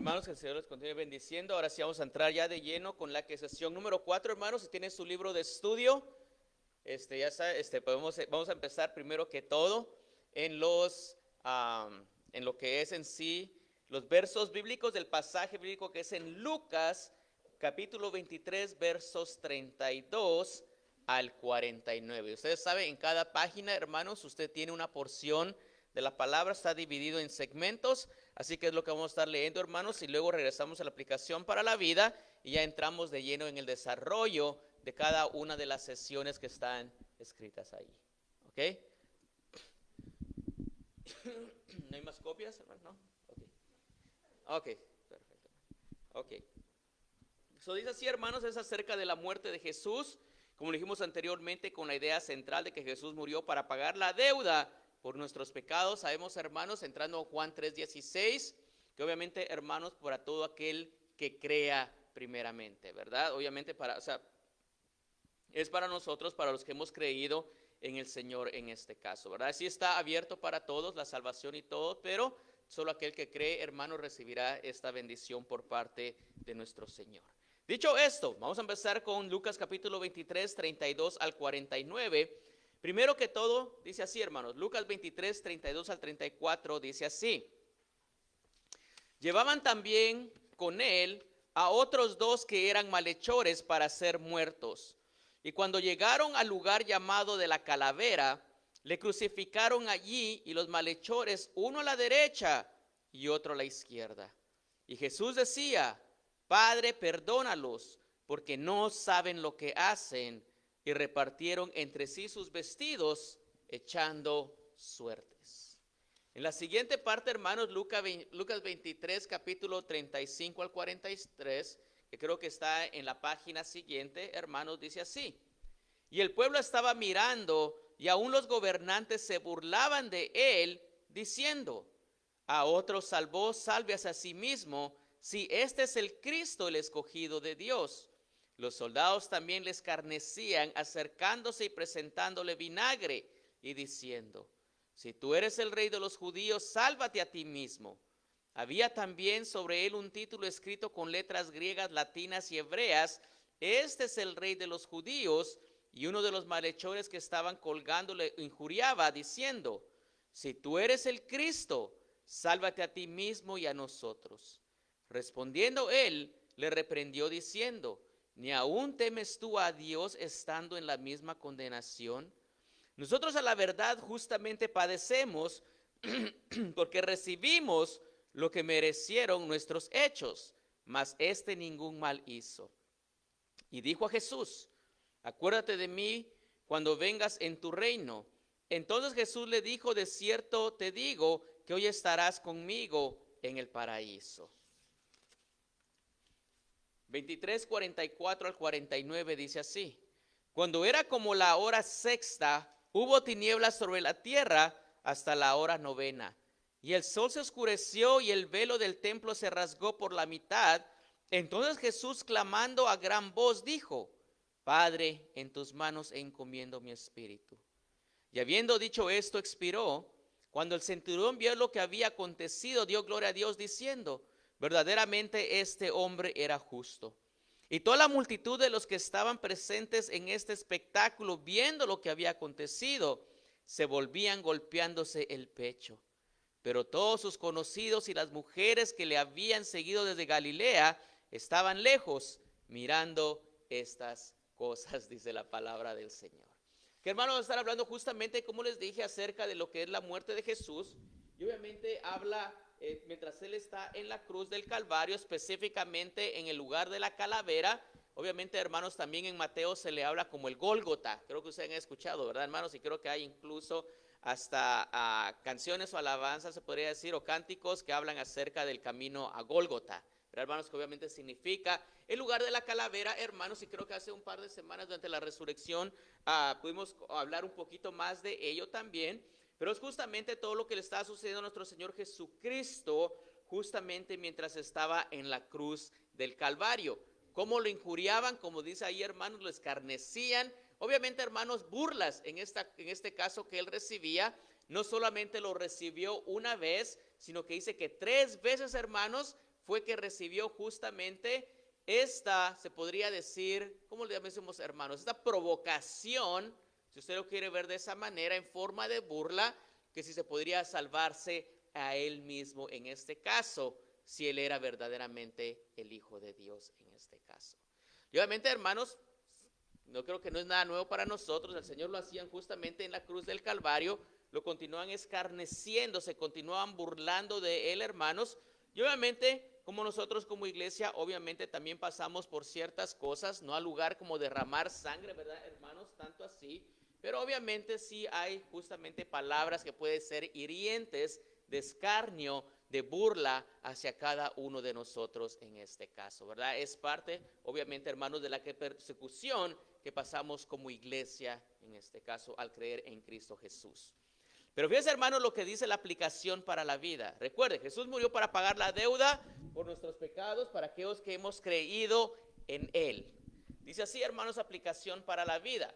Hermanos, que el Señor les continúe bendiciendo. Ahora sí vamos a entrar ya de lleno con la que es sesión número 4, hermanos. Si tienen su libro de estudio, ya sabe, vamos a empezar primero que todo en en lo que es en sí los versos bíblicos del pasaje bíblico que es en Lucas, capítulo 23, versos 32 al 49. Ustedes saben, en cada página, hermanos, usted tiene una porción de la palabra, está dividido en segmentos, así que es lo que vamos a estar leyendo, hermanos, y luego regresamos a la aplicación para la vida y ya entramos de lleno en el desarrollo de cada una de las sesiones que están escritas ahí. ¿Ok? ¿No hay más copias, hermano? ¿No? Ok, perfecto. Ok. So dice así, hermanos, es acerca de la muerte de Jesús, como dijimos anteriormente, con la idea central de que Jesús murió para pagar la deuda por nuestros pecados. Sabemos, hermanos, entrando a Juan 3:16, que obviamente, hermanos, para todo aquel que crea primeramente, ¿verdad? Obviamente es para nosotros, para los que hemos creído en el Señor en este caso, ¿verdad? Sí está abierto para todos, la salvación y todo, pero solo aquel que cree, hermano, recibirá esta bendición por parte de nuestro Señor. Dicho esto, vamos a empezar con Lucas capítulo 23, 32 al 49. Primero que todo, dice así, hermanos, Lucas 23, 32 al 34, dice así. Llevaban también con él a otros dos que eran malhechores para ser muertos. Y cuando llegaron al lugar llamado de la Calavera, le crucificaron allí y los malhechores, uno a la derecha y otro a la izquierda. Y Jesús decía, Padre, perdónalos, porque no saben lo que hacen. Y repartieron entre sí sus vestidos, echando suertes. En la siguiente parte, hermanos, Lucas 23, capítulo 35 al 43, que creo que está en la página siguiente, hermanos, dice así. Y el pueblo estaba mirando, y aún los gobernantes se burlaban de él, diciendo, a otro salvó, sálvese a sí mismo, si este es el Cristo, el escogido de Dios. Los soldados también le escarnecían, acercándose y presentándole vinagre, y diciendo, si tú eres el rey de los judíos, sálvate a ti mismo. Había también sobre él un título escrito con letras griegas, latinas y hebreas, este es el rey de los judíos. Y uno de los malhechores que estaban colgando le injuriaba, diciendo, si tú eres el Cristo, sálvate a ti mismo y a nosotros. Respondiendo él, le reprendió diciendo, ¿ni aún temes tú a Dios estando en la misma condenación? Nosotros a la verdad justamente padecemos porque recibimos lo que merecieron nuestros hechos, mas este ningún mal hizo. Y dijo a Jesús, acuérdate de mí cuando vengas en tu reino. Entonces Jesús le dijo, de cierto te digo que hoy estarás conmigo en el paraíso. 23, 44 al 49 dice así. Cuando era como la hora sexta, hubo tinieblas sobre la tierra hasta la hora novena. Y el sol se oscureció y el velo del templo se rasgó por la mitad. Entonces Jesús, clamando a gran voz, dijo, Padre, en tus manos encomiendo mi espíritu. Y habiendo dicho esto, expiró. Cuando el centurión vio lo que había acontecido, dio gloria a Dios diciendo, verdaderamente este hombre era justo. Y toda la multitud de los que estaban presentes en este espectáculo, viendo lo que había acontecido, se volvían golpeándose el pecho. Pero todos sus conocidos y las mujeres que le habían seguido desde Galilea estaban lejos mirando estas cosas, dice la palabra del Señor. Que hermanos, vamos a estar hablando justamente, como les dije, acerca de lo que es la muerte de Jesús. Y obviamente habla, mientras él está en la cruz del Calvario, específicamente en el lugar de la calavera. Obviamente, hermanos, también en Mateo se le habla como el Gólgota. Creo que ustedes han escuchado, ¿verdad, hermanos? Y creo que hay incluso hasta canciones o alabanzas, se podría decir, o cánticos que hablan acerca del camino a Gólgota. Pero, hermanos, que obviamente significa el lugar de la calavera, hermanos, y creo que hace un par de semanas durante la resurrección pudimos hablar un poquito más de ello también, pero es justamente todo lo que le está sucediendo a nuestro Señor Jesucristo justamente mientras estaba en la cruz del Calvario. Cómo lo injuriaban, como dice ahí, hermanos, lo escarnecían. Obviamente, hermanos, burlas en este caso que él recibía. No solamente lo recibió una vez, sino que dice que 3 veces, hermanos, fue que recibió justamente esta, se podría decir, ¿cómo le llamamos, hermanos? Esta provocación, si usted lo quiere ver de esa manera, en forma de burla, que si se podría salvarse a él mismo en este caso, si él era verdaderamente el Hijo de Dios en este caso. Y obviamente, hermanos, no creo que no es nada nuevo para nosotros, el Señor lo hacían justamente en la cruz del Calvario, lo continúan escarneciendo, se continúan burlando de él, hermanos, y obviamente, como nosotros como iglesia, obviamente también pasamos por ciertas cosas, no al lugar como derramar sangre, ¿verdad, hermanos? Tanto así, pero obviamente sí hay justamente palabras que pueden ser hirientes, de escarnio, de burla hacia cada uno de nosotros en este caso, ¿verdad? Es parte, obviamente, hermanos, de la persecución que pasamos como iglesia, en este caso, al creer en Cristo Jesús. Pero fíjense, hermanos, lo que dice la aplicación para la vida. Recuerde, Jesús murió para pagar la deuda por nuestros pecados, para aquellos que hemos creído en Él. Dice así, hermanos, aplicación para la vida.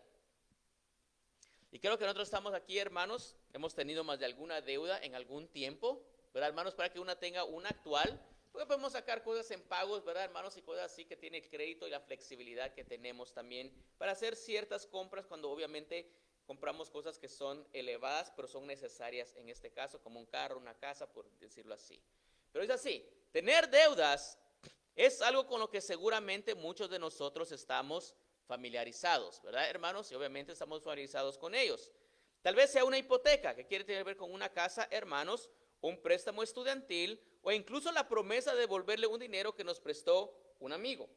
Y creo que nosotros estamos aquí, hermanos, hemos tenido más de alguna deuda en algún tiempo, ¿verdad, hermanos? Para que uno tenga una actual, porque podemos sacar cosas en pagos, ¿verdad, hermanos? Y cosas así que tiene el crédito y la flexibilidad que tenemos también para hacer ciertas compras cuando obviamente compramos cosas que son elevadas, pero son necesarias en este caso, como un carro, una casa, por decirlo así. Pero es así, tener deudas es algo con lo que seguramente muchos de nosotros estamos familiarizados, ¿verdad, hermanos? Y obviamente estamos familiarizados con ellos. Tal vez sea una hipoteca, que quiere tener que ver con una casa, hermanos, un préstamo estudiantil, o incluso la promesa de devolverle un dinero que nos prestó un amigo.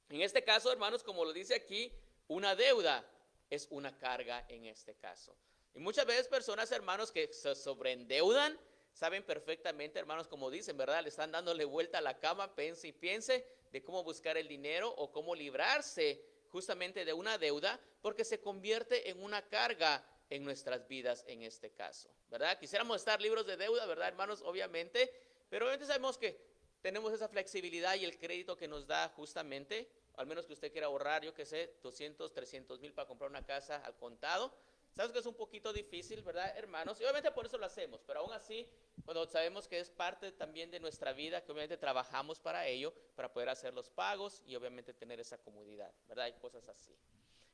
En este caso, hermanos, como lo dice aquí, una deuda es una carga en este caso. Y muchas veces personas, hermanos, que se sobreendeudan, saben perfectamente, hermanos, como dicen, ¿verdad? Le están dándole vuelta a la cama, piense y piense de cómo buscar el dinero o cómo librarse justamente de una deuda, porque se convierte en una carga en nuestras vidas en este caso, ¿verdad? Quisiéramos estar libres de deuda, ¿verdad, hermanos? Obviamente, pero obviamente sabemos que tenemos esa flexibilidad y el crédito que nos da justamente, al menos que usted quiera ahorrar, yo que sé, 200, 300 mil para comprar una casa al contado. Sabemos que es un poquito difícil, ¿verdad, hermanos? Y obviamente por eso lo hacemos, pero aún así, cuando sabemos que es parte también de nuestra vida, que obviamente trabajamos para ello, para poder hacer los pagos y obviamente tener esa comodidad, ¿verdad? Hay cosas así.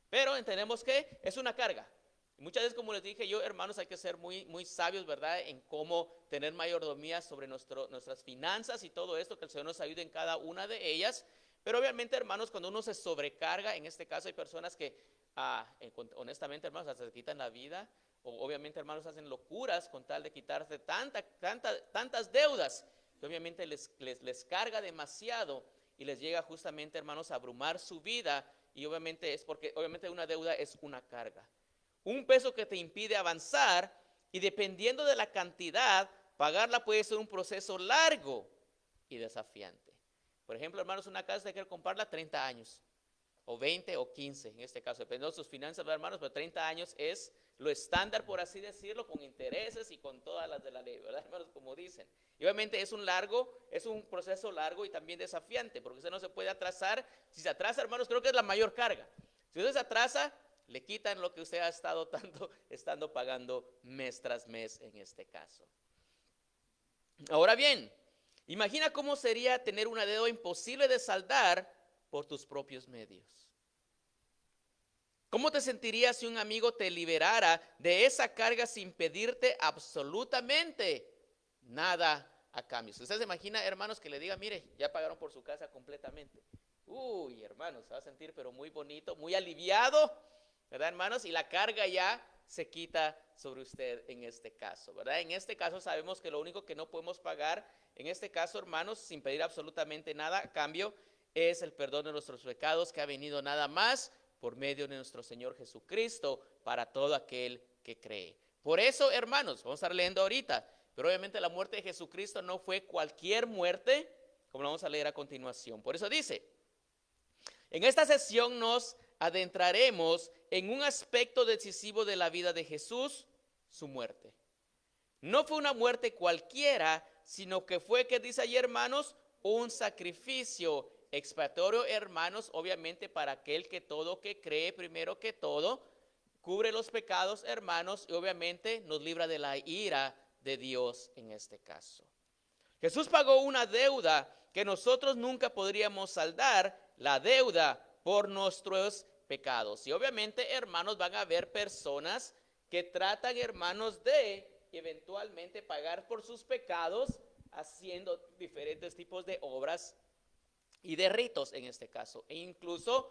Pero entendemos que es una carga. Muchas veces, como les dije yo, hermanos, hay que ser muy sabios, ¿verdad? En cómo tener mayordomía sobre nuestras finanzas y todo esto, que el Señor nos ayude en cada una de ellas. Pero obviamente, hermanos, cuando uno se sobrecarga, en este caso hay personas que, honestamente, hermanos, hasta se quitan la vida, o obviamente, hermanos, hacen locuras con tal de quitarse tantas deudas, que obviamente les carga demasiado y les llega justamente, hermanos, a abrumar su vida, y obviamente es porque, obviamente, una deuda es una carga. Un peso que te impide avanzar, y dependiendo de la cantidad, pagarla puede ser un proceso largo y desafiante. Por ejemplo, hermanos, una casa hay que comprarla 30 años, o 20 o 15 en este caso, dependiendo de sus finanzas, hermanos, pero 30 años es lo estándar, por así decirlo, con intereses y con todas las de la ley, ¿verdad, hermanos? Como dicen. Y obviamente es un proceso largo y también desafiante, porque usted no se puede atrasar. Si se atrasa, hermanos, creo que es la mayor carga. Si usted se atrasa, le quitan lo que usted ha estando pagando mes tras mes en este caso. Ahora bien, imagina cómo sería tener una deuda imposible de saldar por tus propios medios. ¿Cómo te sentirías si un amigo te liberara de esa carga sin pedirte absolutamente nada a cambio? Si usted se imagina, hermanos, que le diga, mire, ya pagaron por su casa completamente. Uy, hermanos, se va a sentir pero muy bonito, muy aliviado, ¿verdad, hermanos? Y la carga ya se quita sobre usted en este caso, ¿verdad? En este caso sabemos que lo único que no podemos pagar, en este caso, hermanos, sin pedir absolutamente nada a cambio, es el perdón de nuestros pecados, que ha venido nada más por medio de nuestro Señor Jesucristo para todo aquel que cree. Por eso, hermanos, vamos a estar leyendo ahorita, pero obviamente la muerte de Jesucristo no fue cualquier muerte, como lo vamos a leer a continuación. Por eso dice, en esta sesión nos adentraremos en un aspecto decisivo de la vida de Jesús, su muerte. No fue una muerte cualquiera, sino que fue, que dice allí, hermanos, un sacrificio expiatorio, hermanos, obviamente para aquel que cree, primero que todo, cubre los pecados, hermanos, y obviamente nos libra de la ira de Dios en este caso. Jesús pagó una deuda que nosotros nunca podríamos saldar, la deuda por nuestros pecados. Y obviamente, hermanos, van a haber personas que tratan, hermanos, de eventualmente pagar por sus pecados haciendo diferentes tipos de obras y de ritos en este caso, e incluso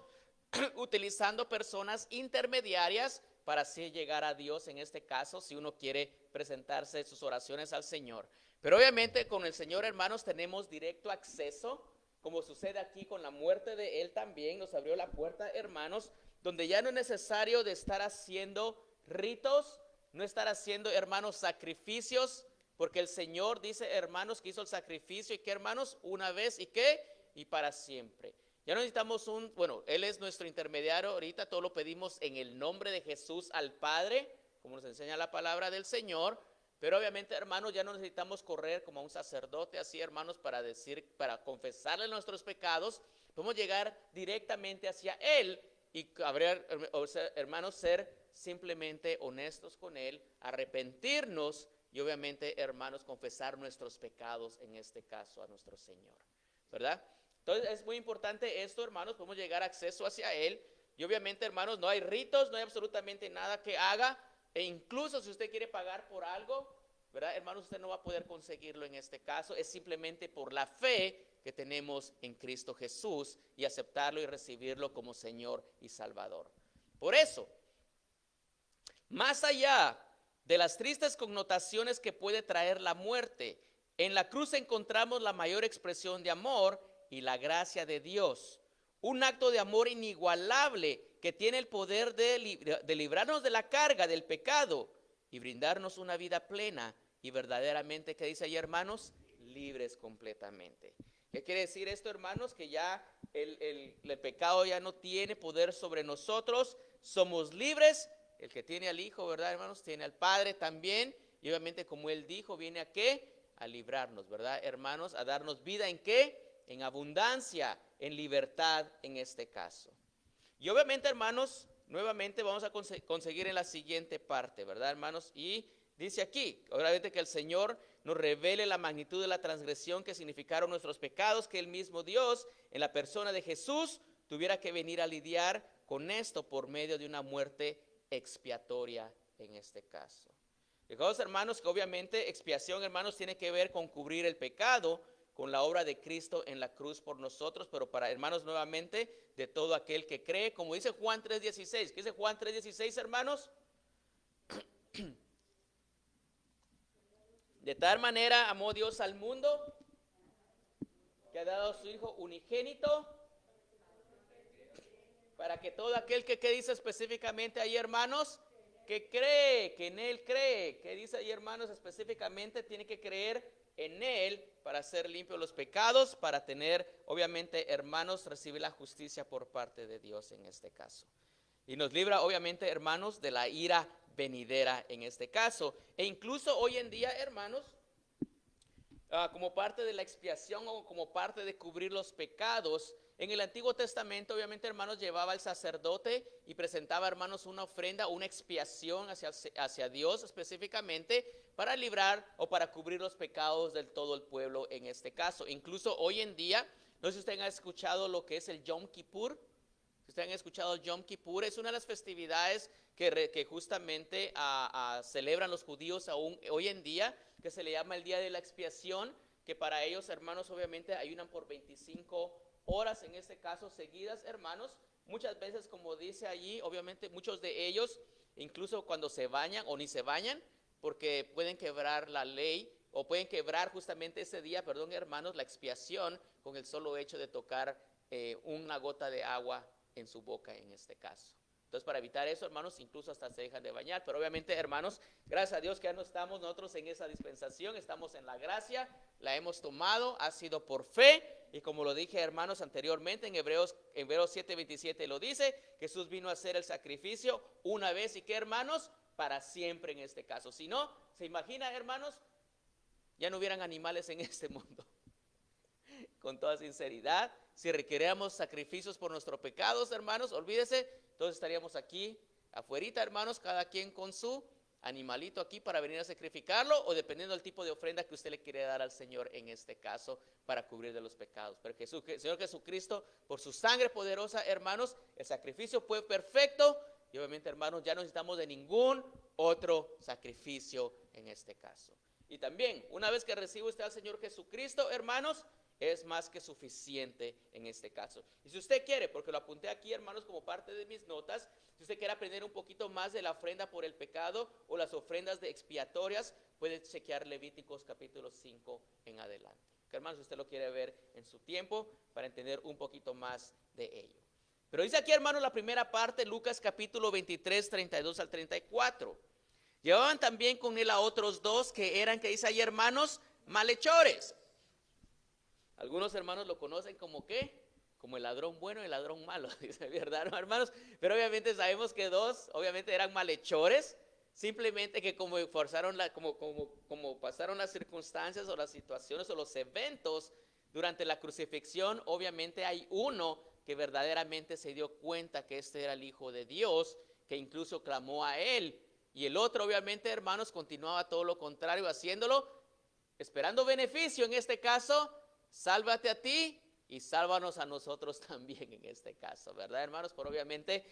utilizando personas intermediarias para así llegar a Dios en este caso, si uno quiere presentarse sus oraciones al Señor. Pero obviamente con el Señor, hermanos, tenemos directo acceso, como sucede aquí con la muerte de Él también, nos abrió la puerta, hermanos, donde ya no es necesario de estar haciendo ritos, no estar haciendo, hermanos, sacrificios, porque el Señor dice, hermanos, que hizo el sacrificio y que, hermanos, una vez y que, y para siempre. Ya no necesitamos Él es nuestro intermediario ahorita, todo lo pedimos en el nombre de Jesús al Padre, como nos enseña la palabra del Señor, pero obviamente, hermanos, ya no necesitamos correr como a un sacerdote así, hermanos, para confesarle nuestros pecados, podemos llegar directamente hacia Él y hermanos, ser simplemente honestos con Él, arrepentirnos y obviamente, hermanos, confesar nuestros pecados, en este caso, a nuestro Señor, ¿verdad? Entonces es muy importante esto, hermanos, podemos llegar a acceso hacia Él y obviamente, hermanos, no hay ritos, no hay absolutamente nada que haga, e incluso si usted quiere pagar por algo, ¿verdad, hermanos? Usted no va a poder conseguirlo en este caso, es simplemente por la fe que tenemos en Cristo Jesús y aceptarlo y recibirlo como Señor y Salvador. Por eso, más allá de las tristes connotaciones que puede traer la muerte, en la cruz encontramos la mayor expresión de amor y la gracia de Dios. Un acto de amor inigualable que tiene el poder de librarnos de la carga del pecado y brindarnos una vida plena y verdaderamente, ¿qué dice ahí, hermanos? Libres completamente. ¿Qué quiere decir esto, hermanos? Que ya el pecado ya no tiene poder sobre nosotros, somos libres. El que tiene al Hijo, ¿verdad, hermanos? Tiene al Padre también. Y obviamente, como Él dijo, viene ¿a qué? A librarnos, ¿verdad, hermanos? A darnos vida ¿en qué? En abundancia, en libertad en este caso. Y obviamente, hermanos, nuevamente vamos a conseguir en la siguiente parte, ¿verdad, hermanos? Y dice aquí, obviamente, que el Señor nos revele la magnitud de la transgresión que significaron nuestros pecados, que el mismo Dios, en la persona de Jesús, tuviera que venir a lidiar con esto por medio de una muerte expiatoria en este caso. Fijaos, hermanos, que obviamente expiación, hermanos, tiene que ver con cubrir el pecado con la obra de Cristo en la cruz por nosotros, pero para, hermanos, nuevamente, de todo aquel que cree, como dice Juan 3:16. ¿Qué dice Juan 3:16, hermanos? De tal manera amó Dios al mundo, que ha dado a su Hijo unigénito, para que todo aquel que dice específicamente ahí, hermanos, que cree, que en Él cree, que dice ahí, hermanos, específicamente tiene que creer en Él para ser limpios los pecados, para tener, obviamente, hermanos, recibir la justicia por parte de Dios en este caso. Y nos libra, obviamente, hermanos, de la ira venidera en este caso. E incluso hoy en día, hermanos, como parte de la expiación o como parte de cubrir los pecados, en el Antiguo Testamento, obviamente, hermanos, llevaba el sacerdote y presentaba, hermanos, una ofrenda, una expiación hacia Dios específicamente para librar o para cubrir los pecados del todo el pueblo en este caso. Incluso hoy en día, no sé si ustedes han escuchado lo que es el Yom Kippur. Si ustedes han escuchado el Yom Kippur, es una de las festividades que justamente celebran los judíos aún hoy en día, que se le llama el Día de la Expiación, que para ellos, hermanos, obviamente ayunan por 25 horas en este caso seguidas, hermanos. Muchas veces, como dice allí, obviamente muchos de ellos, incluso cuando se bañan o ni se bañan, porque pueden quebrar la ley o pueden quebrar justamente ese día, perdón, hermanos, la expiación con el solo hecho de tocar una gota de agua en su boca en este caso. Entonces, para evitar eso, hermanos, incluso hasta se dejan de bañar. Pero obviamente, hermanos, gracias a Dios que ya no estamos nosotros en esa dispensación, estamos en la gracia, la hemos tomado, ha sido por fe. Y como lo dije, hermanos, anteriormente en Hebreos 7:27 lo dice, Jesús vino a hacer el sacrificio una vez y que, hermanos, para siempre en este caso. Si no, ¿se imagina, hermanos? Ya no hubieran animales en este mundo. Con toda sinceridad, si requeríamos sacrificios por nuestros pecados, hermanos, olvídese, todos estaríamos aquí afuerita, hermanos, cada quien con su animalito aquí para venir a sacrificarlo, o dependiendo del tipo de ofrenda que usted le quiere dar al Señor en este caso para cubrir de los pecados. Pero que Señor Jesucristo, por su sangre poderosa, hermanos, el sacrificio fue perfecto y obviamente, hermanos, ya no necesitamos de ningún otro sacrificio en este caso. Y también, una vez que recibe usted al Señor Jesucristo, hermanos, es más que suficiente en este caso. Y si usted quiere, porque lo apunté aquí, hermanos, como parte de mis notas, si usted quiere aprender un poquito más de la ofrenda por el pecado o las ofrendas de expiatorias, puede chequear Levíticos capítulo 5 en adelante. Que, hermanos, si usted lo quiere ver en su tiempo para entender un poquito más de ello. Pero dice aquí, hermanos, la primera parte, Lucas capítulo 23, 32 al 34. Llevaban también con él a otros dos que eran, que dice ahí, hermanos, malhechores. Algunos hermanos lo conocen como ¿qué? Como el ladrón bueno y el ladrón malo, dice, ¿verdad, hermanos? Pero obviamente sabemos que dos, obviamente eran malhechores, simplemente que como forzaron como pasaron las circunstancias o las situaciones o los eventos durante la crucifixión, obviamente hay uno que verdaderamente se dio cuenta que este era el Hijo de Dios, que incluso clamó a él, y el otro, obviamente, hermanos, continuaba todo lo contrario, haciéndolo, esperando beneficio en este caso. Sálvate a ti y sálvanos a nosotros también en este caso, ¿verdad, hermanos? Pero obviamente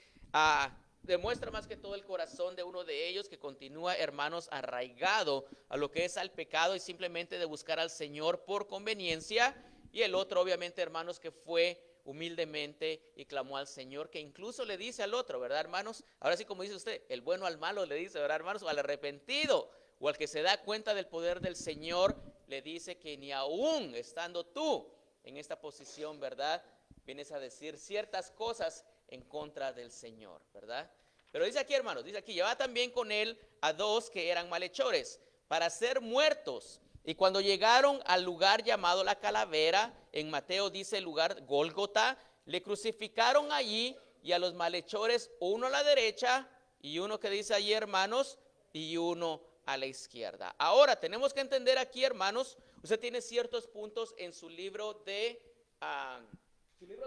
demuestra más que todo el corazón de uno de ellos que continúa, hermanos, arraigado a lo que es al pecado y simplemente de buscar al Señor por conveniencia. Y el otro, obviamente, hermanos, que fue humildemente y clamó al Señor, que incluso le dice al otro, ¿verdad, hermanos? Ahora sí, como dice usted, el bueno al malo le dice, ¿verdad, hermanos? O al arrepentido o al que se da cuenta del poder del Señor, le dice que ni aún estando tú en esta posición, ¿verdad?, vienes a decir ciertas cosas en contra del Señor, ¿verdad? Pero dice aquí, hermanos, dice aquí, llevaba también con él a dos que eran malhechores para ser muertos. Y cuando llegaron al lugar llamado la Calavera, en Mateo dice el lugar Gólgota, le crucificaron allí y a los malhechores, uno a la derecha y uno que dice allí, hermanos, y uno a la izquierda. Ahora tenemos que entender aquí, hermanos, usted tiene ciertos puntos en su libro de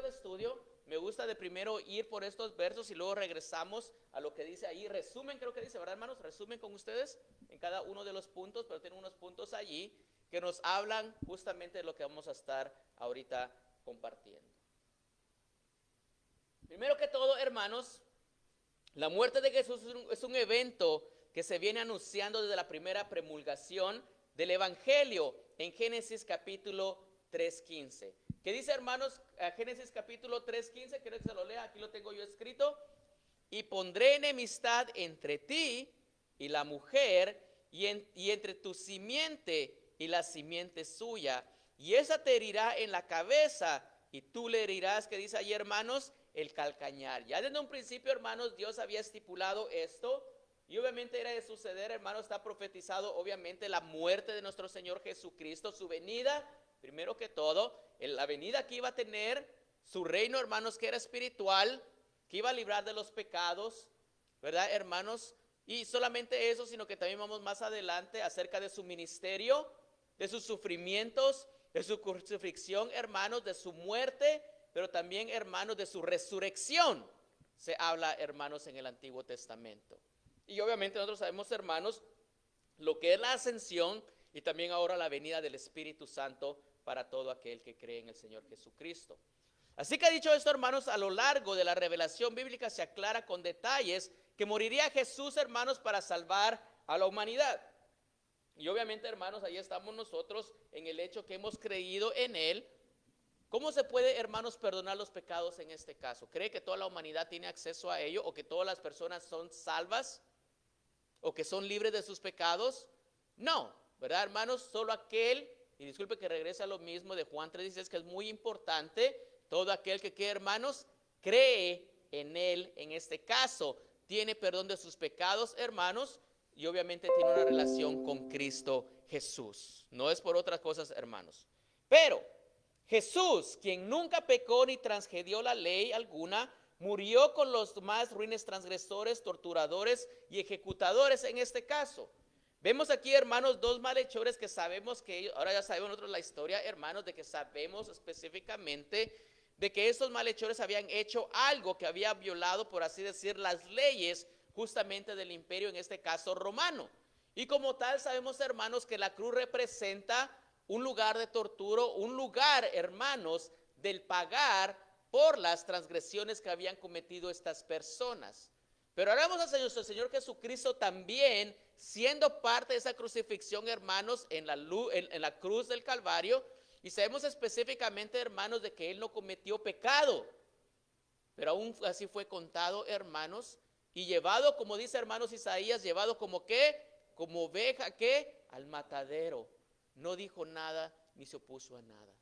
estudio. Me gusta de primero ir por estos versos y luego regresamos a lo que dice ahí. Resumen, creo que dice, ¿verdad, hermanos? Resumen con ustedes en cada uno de los puntos, pero tiene unos puntos allí que nos hablan justamente de lo que vamos a estar ahorita compartiendo. Primero que todo, hermanos, la muerte de Jesús es un evento que se viene anunciando desde la primera promulgación del Evangelio en Génesis capítulo 3:15. ¿Qué dice, hermanos, Génesis capítulo 3:15? Quiero que se lo lea, aquí lo tengo yo escrito. Y pondré enemistad entre ti y la mujer, y entre tu simiente y la simiente suya, y esa te herirá en la cabeza, y tú le herirás, ¿qué dice ahí, hermanos? El calcañar. Ya desde un principio, hermanos, Dios había estipulado esto. Y obviamente era de suceder, hermanos, está profetizado obviamente la muerte de nuestro Señor Jesucristo, su venida, primero que todo, la venida que iba a tener, su reino, hermanos, que era espiritual, que iba a librar de los pecados, ¿verdad, hermanos? Y solamente eso, sino que también vamos más adelante acerca de su ministerio, de sus sufrimientos, de su crucifixión, hermanos, de su muerte, pero también, hermanos, de su resurrección. Se habla, hermanos, en el Antiguo Testamento. Y obviamente nosotros sabemos, hermanos, lo que es la ascensión y también ahora la venida del Espíritu Santo para todo aquel que cree en el Señor Jesucristo. Así que dicho esto, hermanos, a lo largo de la revelación bíblica se aclara con detalles que moriría Jesús, hermanos, para salvar a la humanidad. Y obviamente, hermanos, ahí estamos nosotros en el hecho que hemos creído en Él. ¿Cómo se puede, hermanos, perdonar los pecados en este caso? ¿Cree que toda la humanidad tiene acceso a ello o que todas las personas son salvas o que son libres de sus pecados? No, ¿verdad, hermanos? Solo aquel, y disculpe que regrese a lo mismo de Juan 3:16, que es muy importante, todo aquel que, hermanos, cree en Él, en este caso, tiene perdón de sus pecados, hermanos, y obviamente tiene una relación con Cristo Jesús. No es por otras cosas, hermanos. Pero Jesús, quien nunca pecó ni transgredió la ley alguna, murió con los más ruines transgresores, torturadores y ejecutadores en este caso. Vemos aquí, hermanos, dos malhechores que sabemos que ellos, ahora ya sabemos nosotros la historia, hermanos, de que sabemos específicamente de que estos malhechores habían hecho algo que había violado, por así decir, las leyes justamente del imperio, en este caso romano. Y como tal sabemos, hermanos, que la cruz representa un lugar de tortura, un lugar, hermanos, del pagar por las transgresiones que habían cometido estas personas. Pero ahora vemos a nuestro Señor Jesucristo también siendo parte de esa crucifixión, hermanos, en la cruz del Calvario. Y sabemos específicamente, hermanos, de que Él no cometió pecado. Pero aún así fue contado, hermanos, y llevado, como dice, hermanos, Isaías, llevado como ¿qué? Como oveja, ¿qué? Al matadero. No dijo nada ni se opuso a nada.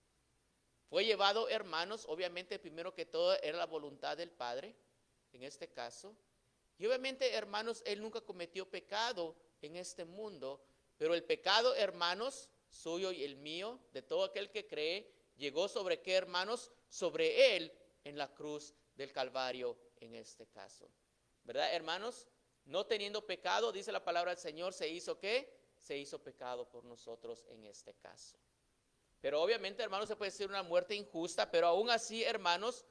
Fue llevado, hermanos, obviamente primero que todo era la voluntad del Padre, en este caso. Y obviamente, hermanos, Él nunca cometió pecado en este mundo, pero el pecado, hermanos, suyo y el mío, de todo aquel que cree, llegó sobre ¿qué, hermanos? Sobre Él en la cruz del Calvario en este caso. ¿Verdad, hermanos? No teniendo pecado, dice la palabra del Señor, se hizo ¿qué? Se hizo pecado por nosotros en este caso. Pero obviamente, hermanos, se puede decir una muerte injusta, pero aún así, hermanos,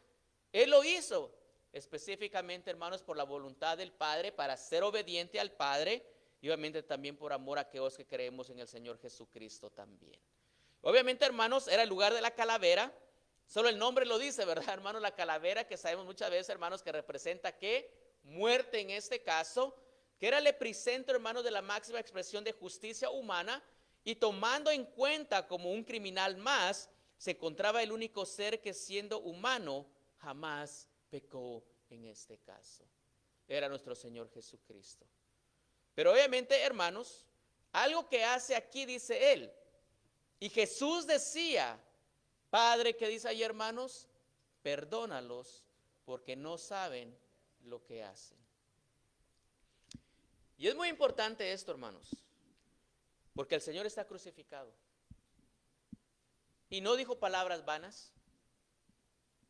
Él lo hizo específicamente, hermanos, por la voluntad del Padre, para ser obediente al Padre, y obviamente también por amor a aquellos que creemos en el Señor Jesucristo también. Obviamente, hermanos, era el lugar de la calavera. Solo el nombre lo dice, ¿verdad, hermanos? La calavera, que sabemos muchas veces, hermanos, que representa ¿qué? Muerte en este caso, que era el epicentro, hermanos, de la máxima expresión de justicia humana, y tomando en cuenta como un criminal más, se encontraba el único ser que, siendo humano, jamás pecó en este caso. Era nuestro Señor Jesucristo. Pero obviamente, hermanos, algo que hace aquí, dice Él, y Jesús decía: Padre, ¿qué dice ahí, hermanos? Perdónalos porque no saben lo que hacen. Y es muy importante esto, hermanos, porque el Señor está crucificado. Y no dijo palabras vanas.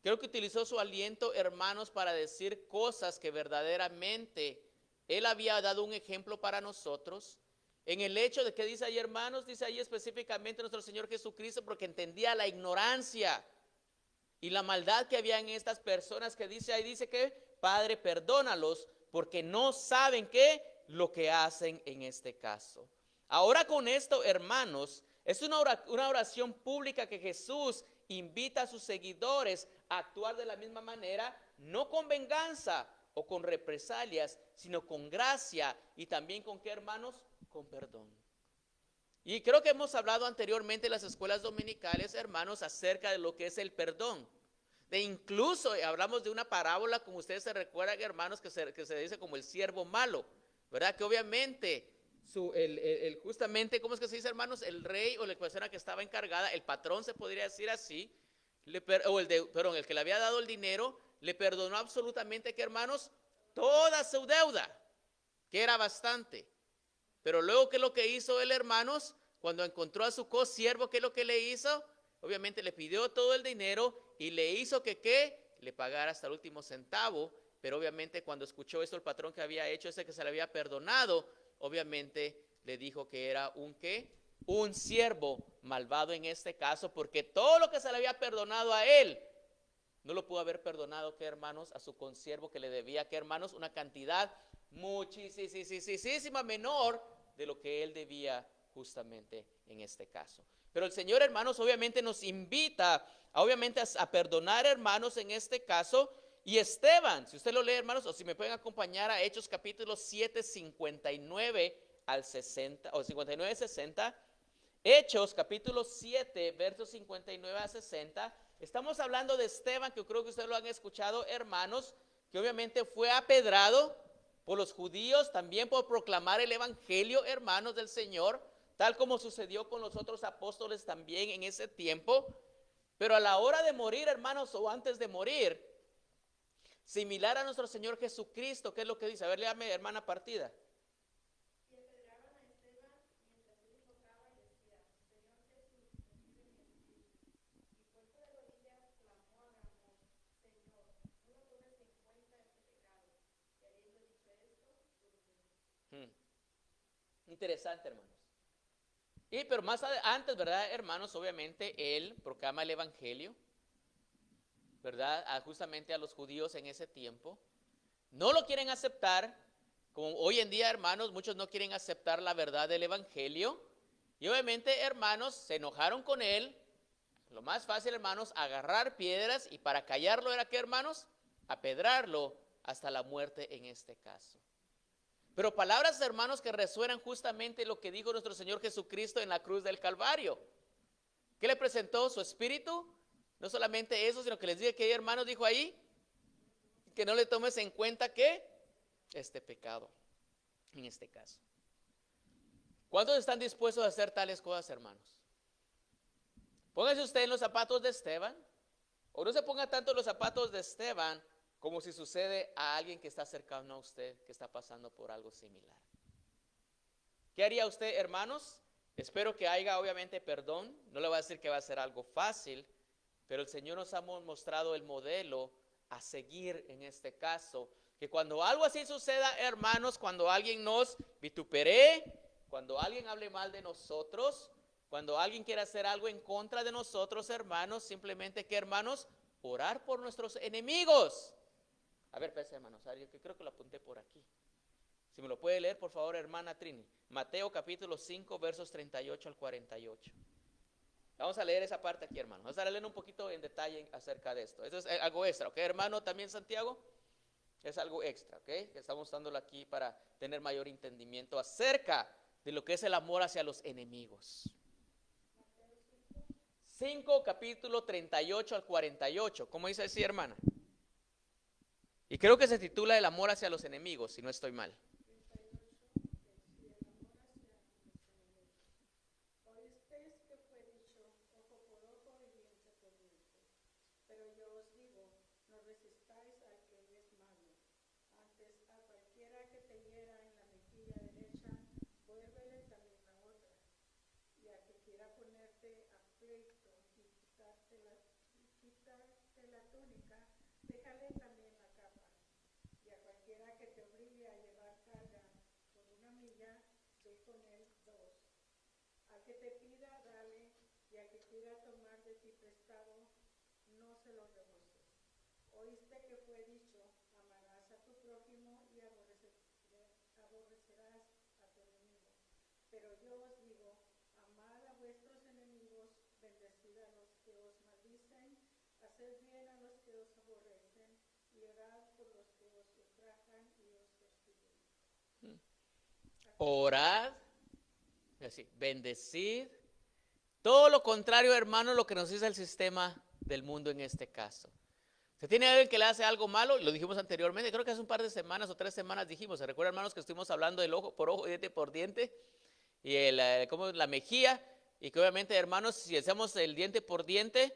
Creo que utilizó su aliento, hermanos, para decir cosas que verdaderamente Él había dado un ejemplo para nosotros. En el hecho de que dice ahí, hermanos, dice ahí específicamente nuestro Señor Jesucristo, porque entendía la ignorancia y la maldad que había en estas personas, que dice ahí, dice que Padre, perdónalos porque no saben qué lo que hacen en este caso. Ahora con esto, hermanos, es una oración pública que Jesús invita a sus seguidores a actuar de la misma manera, no con venganza o con represalias, sino con gracia y también con ¿qué, hermanos? Con perdón. Y creo que hemos hablado anteriormente en las escuelas dominicales, hermanos, acerca de lo que es el perdón. De incluso hablamos de una parábola, como ustedes se recuerdan, hermanos, que se dice como el siervo malo, ¿verdad? Que obviamente justamente, ¿cómo es que se dice, hermanos? El rey o la persona que estaba encargada, el patrón se podría decir así, el que le había dado el dinero, le perdonó absolutamente, ¿qué, hermanos? Toda su deuda, que era bastante. Pero luego, ¿qué es lo que hizo él, hermanos? Cuando encontró a su co-siervo, ¿qué es lo que le hizo? Obviamente le pidió todo el dinero y le hizo que ¿qué? Le pagara hasta el último centavo. Pero obviamente cuando escuchó esto el patrón que había hecho, ese que se le había perdonado, obviamente le dijo que era un ¿qué? Un siervo malvado en este caso, porque todo lo que se le había perdonado a él, no lo pudo haber perdonado, ¿qué, hermanos? A su consiervo, que le debía, ¿qué, hermanos? Una cantidad muchísima menor de lo que él debía justamente en este caso. Pero el Señor, hermanos, obviamente nos invita obviamente a perdonar, hermanos, en este caso. Y Esteban, si usted lo lee, hermanos, o si me pueden acompañar a Hechos capítulo 7, 59 al 60, o 59 60, Hechos capítulo 7, versos 59 a 60, estamos hablando de Esteban, que creo que ustedes lo han escuchado, hermanos, que obviamente fue apedrado por los judíos, también por proclamar el evangelio, hermanos, del Señor, tal como sucedió con los otros apóstoles también en ese tiempo. Pero a la hora de morir, hermanos, o antes de morir, similar a nuestro Señor Jesucristo, ¿qué es lo que dice? A ver, léame, hermana Partida. Y apedraron a Esteban mientras él invocaba y decía: Señor Jesús, ten piedad de mí. Y puesto de rodillas, clamó a gran voz: Señor, no lo tomes en cuenta este pecado. Y habiendo dicho esto, durmió. Interesante, hermanos. Pero más antes, ¿verdad, hermanos? Obviamente él proclama el evangelio, ¿verdad? Justamente a los judíos en ese tiempo. No lo quieren aceptar, como hoy en día, hermanos, muchos no quieren aceptar la verdad del evangelio. Y obviamente, hermanos, se enojaron con él. Lo más fácil, hermanos, agarrar piedras y para callarlo era que, hermanos, apedrarlo hasta la muerte en este caso. Pero palabras, hermanos, que resuenan justamente lo que dijo nuestro Señor Jesucristo en la cruz del Calvario. ¿Qué le presentó? Su espíritu. No solamente eso, sino que les dije que, hermanos, dijo ahí, que no le tomes en cuenta que este pecado, en este caso. ¿Cuántos están dispuestos a hacer tales cosas, hermanos? Póngase usted en los zapatos de Esteban, o no se ponga tanto en los zapatos de Esteban como si sucede a alguien que está cercano a usted, que está pasando por algo similar. ¿Qué haría usted, hermanos? Espero que haya obviamente perdón. No le voy a decir que va a ser algo fácil, pero el Señor nos ha mostrado el modelo a seguir en este caso. Que cuando algo así suceda, hermanos, cuando alguien nos vituperee, cuando alguien hable mal de nosotros, cuando alguien quiera hacer algo en contra de nosotros, hermanos, simplemente que, hermanos, orar por nuestros enemigos. A ver, pese, hermanos, yo creo que lo apunté por aquí. Si me lo puede leer, por favor, hermana Trini. Mateo capítulo 5, versos 38 al 48. Vamos a leer esa parte aquí, hermano. Vamos a leer un poquito en detalle acerca de esto. Eso es algo extra, ¿ok, hermano? También, Santiago, es algo extra, ¿ok? Que estamos dándolo aquí para tener mayor entendimiento acerca de lo que es el amor hacia los enemigos. 5, capítulo 38 al 48. ¿Cómo dice así, hermana? Y creo que se titula El amor hacia los enemigos, si no estoy mal. Que te pida, dale, y al que quiera tomar de ti prestado, no se lo rehuses. Oíste que fue dicho, amarás a tu prójimo y aborrecerás a tu enemigo. Pero yo os digo, amad a vuestros enemigos, bendecid a los que os maldicen, haced bien a los que os aborrecen, y orad por los que os ultrajan y os persiguen. Orad. Así, bendecid. Todo lo contrario, hermano, lo que nos dice el sistema del mundo en este caso. Si tiene alguien que le hace algo malo, lo dijimos anteriormente, creo que hace un par de semanas o 3 semanas dijimos, ¿se recuerdan, hermanos, que estuvimos hablando del ojo por ojo, diente por diente? Y como la mejilla, y que obviamente, hermanos, si hacemos el diente por diente,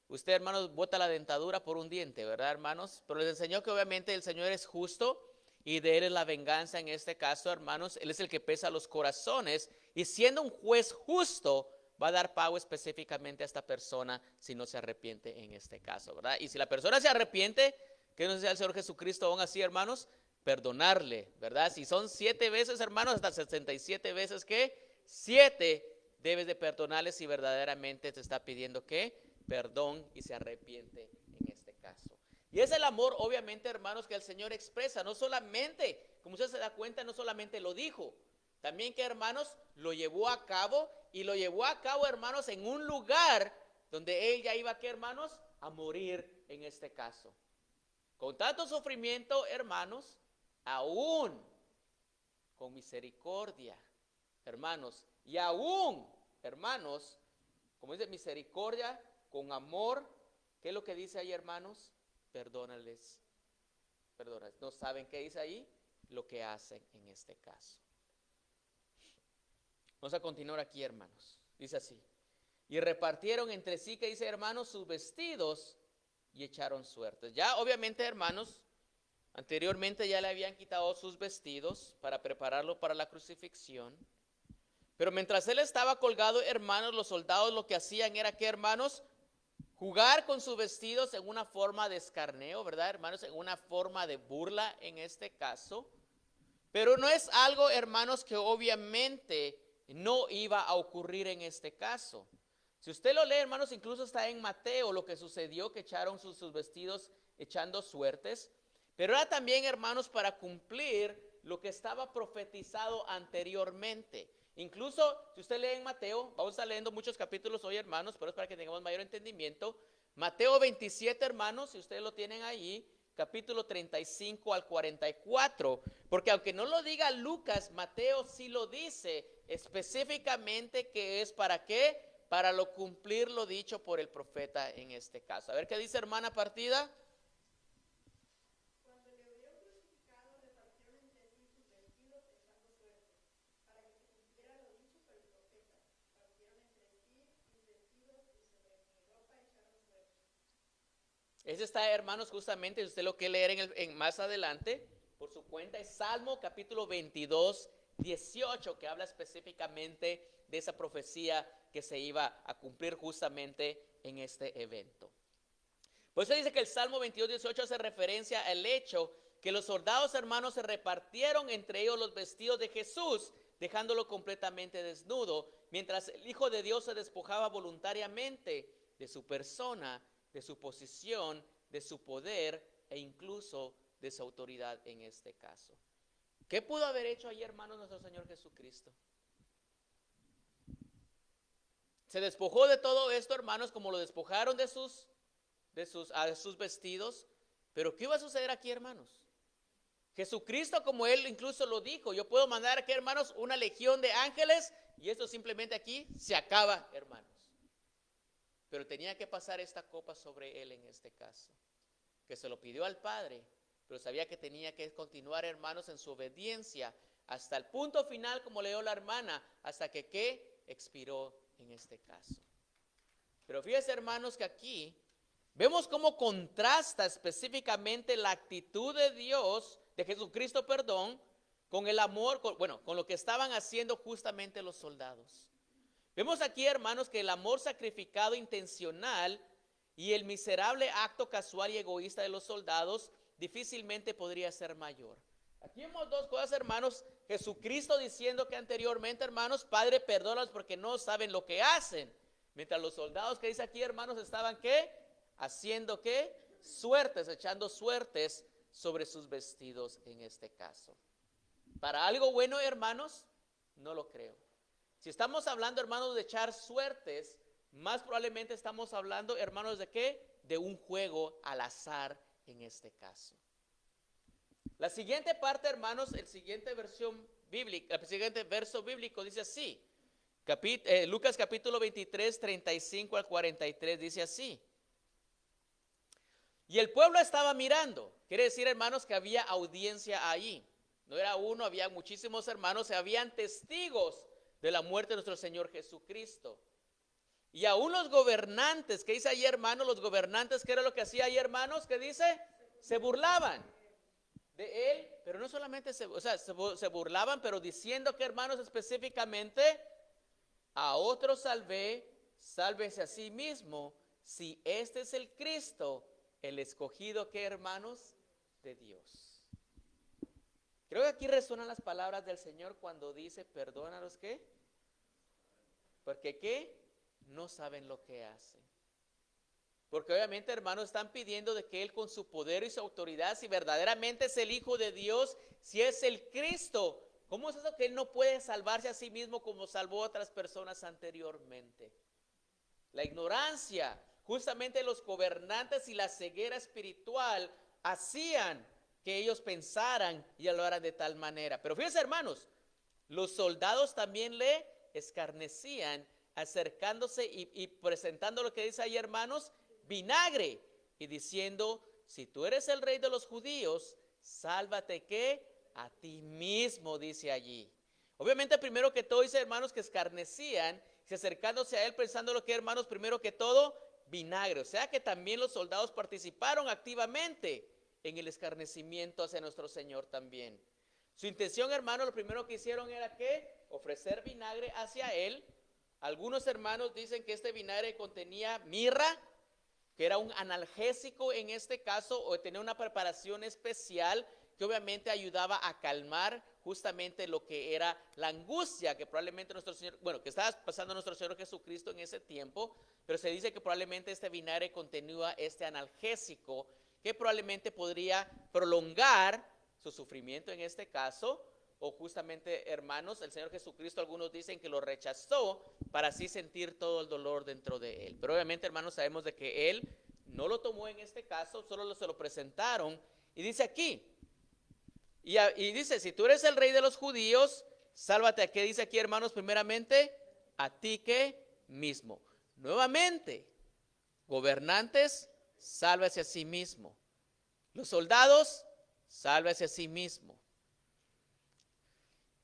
usted, hermanos, bota la dentadura por un diente, ¿verdad, hermanos? Pero les enseñó que obviamente el Señor es justo y de Él es la venganza en este caso, hermanos. Él es el que pesa los corazones y siendo un juez justo, va a dar pago específicamente a esta persona si no se arrepiente en este caso, ¿verdad? Y si la persona se arrepiente, que nos sea el Señor Jesucristo aún así, hermanos, perdonarle, ¿verdad? Si son 7 veces, hermanos, hasta 67 veces que 7 debes de perdonarle si verdaderamente te está pidiendo que perdón y se arrepiente en este caso. Y es el amor, obviamente, hermanos, que el Señor expresa, no solamente, como usted se da cuenta, no solamente lo dijo, también que, hermanos, lo llevó a cabo, y lo llevó a cabo, hermanos, en un lugar donde Él ya iba, ¿qué, hermanos? A morir en este caso. Con tanto sufrimiento, hermanos, aún con misericordia, hermanos, y aún, hermanos, como dice misericordia, con amor, ¿qué es lo que dice ahí, hermanos? Perdónales. ¿No saben qué dice ahí? Lo que hacen en este caso. Vamos a continuar aquí, hermanos. Dice así. Y repartieron entre sí, que dice, hermanos, sus vestidos y echaron suertes. Ya, obviamente, hermanos, anteriormente ya le habían quitado sus vestidos para prepararlo para la crucifixión. Pero mientras él estaba colgado, hermanos, los soldados lo que hacían era que, hermanos, jugar con sus vestidos en una forma de escarneo, ¿verdad, hermanos? En una forma de burla en este caso. Pero no es algo, hermanos, que obviamente no iba a ocurrir en este caso. Si usted lo lee, hermanos, incluso está en Mateo lo que sucedió, que echaron sus vestidos echando suertes. Pero era también, hermanos, para cumplir lo que estaba profetizado anteriormente. Incluso, si usted lee en Mateo, vamos a estar leyendo muchos capítulos hoy, hermanos, pero es para que tengamos mayor entendimiento. Mateo 27, hermanos, si ustedes lo tienen ahí, capítulo 35 al 44, porque aunque no lo diga Lucas, Mateo sí lo dice específicamente que es para qué, para lo cumplir lo dicho por el profeta en este caso. A ver qué dice hermana partida. Cuando le hubieron crucificado, repartieron entre sí sus vestidos echando suerte, para que se cumpliera lo dicho por el profeta. Partieron entre sí mis vestidos y sobre mi ropa echaron suerte. Ese está, hermanos, justamente, si usted lo quiere leer más adelante, por su cuenta, es Salmo capítulo 22, 18, que habla específicamente de esa profecía que se iba a cumplir justamente en este evento. Por eso dice que el Salmo 22, 18 hace referencia al hecho que los soldados, hermanos, se repartieron entre ellos los vestidos de Jesús, dejándolo completamente desnudo, mientras el Hijo de Dios se despojaba voluntariamente de su persona, de su posición, de su poder e incluso de su autoridad en este caso. ¿Qué pudo haber hecho ahí, hermanos, nuestro Señor Jesucristo? Se despojó de todo esto, hermanos, como lo despojaron de sus vestidos. Pero ¿qué iba a suceder aquí, hermanos? Jesucristo, como Él incluso lo dijo, yo puedo mandar aquí, hermanos, una legión de ángeles y esto simplemente aquí se acaba, hermanos. Pero tenía que pasar esta copa sobre Él en este caso, que se lo pidió al Padre, pero sabía que tenía que continuar, hermanos, en su obediencia hasta el punto final, como leyó la hermana, hasta que ¿qué? Expiró en este caso. Pero fíjense, hermanos, que aquí vemos cómo contrasta específicamente la actitud de Dios, de Jesucristo, perdón, con el amor, con lo que estaban haciendo justamente los soldados. Vemos aquí, hermanos, que el amor sacrificado intencional y el miserable acto casual y egoísta de los soldados difícilmente podría ser mayor. Aquí vemos dos cosas, hermanos. Jesucristo diciendo que anteriormente, hermanos, Padre, perdónalos porque no saben lo que hacen. Mientras los soldados que dice aquí, hermanos, estaban ¿qué? Haciendo ¿qué? Suertes, echando suertes sobre sus vestidos en este caso. Para algo bueno, hermanos, no lo creo. Si estamos hablando, hermanos, de echar suertes, más probablemente estamos hablando, hermanos, ¿de qué? De un juego al azar en este caso. La siguiente parte, hermanos, el siguiente versión bíblica, el siguiente verso bíblico dice así. Lucas capítulo 23, 35 al 43 dice así. Y el pueblo estaba mirando. Quiere decir, hermanos, que había audiencia ahí. No era uno, había muchísimos hermanos, habían testigos de la muerte de nuestro Señor Jesucristo. Y aún los gobernantes, ¿qué dice ahí, hermanos? Los gobernantes, ¿qué era lo que hacía ahí, hermanos? ¿Qué dice? Se burlaban de él, pero no solamente se burlaban, pero diciendo que, hermanos, específicamente, a otros salvé, sálvese a sí mismo, si este es el Cristo, el escogido, ¿qué, hermanos? De Dios. Creo que aquí resuenan las palabras del Señor cuando dice, perdónalos, ¿qué? Porque, ¿qué? No saben lo que hacen. Porque obviamente, hermanos, están pidiendo de que Él con su poder y su autoridad, si verdaderamente es el Hijo de Dios, si es el Cristo, ¿cómo es eso que Él no puede salvarse a sí mismo como salvó a otras personas anteriormente? La ignorancia, justamente los gobernantes y la ceguera espiritual hacían que ellos pensaran y hablaran de tal manera. Pero fíjense, hermanos, los soldados también le escarnecían, acercándose y presentando lo que dice ahí, hermanos, vinagre, y diciendo, si tú eres el rey de los judíos, sálvate ¿qué? A ti mismo, dice allí. Obviamente, primero que todo, dice, hermanos, que escarnecían, y acercándose a él, pensando lo que, hermanos, primero que todo, vinagre. O sea que también los soldados participaron activamente en el escarnecimiento hacia nuestro Señor también. Su intención, hermanos, lo primero que hicieron era ¿qué? Ofrecer vinagre hacia él. Algunos hermanos dicen que este vinagre contenía mirra, que era un analgésico en este caso, o tenía una preparación especial que obviamente ayudaba a calmar justamente lo que era la angustia que probablemente nuestro Señor, que estaba pasando nuestro Señor Jesucristo en ese tiempo, pero se dice que probablemente este vinagre contenía este analgésico que probablemente podría prolongar su sufrimiento en este caso, o justamente, hermanos, el Señor Jesucristo, algunos dicen que lo rechazó para así sentir todo el dolor dentro de él. Pero obviamente, hermanos, sabemos de que él no lo tomó en este caso, solo se lo presentaron. Y dice aquí, y dice, si tú eres el rey de los judíos, sálvate. ¿A qué dice aquí, hermanos? Primeramente, a ti que mismo. Nuevamente, gobernantes, sálvese a sí mismo. Los soldados, sálvese a sí mismo.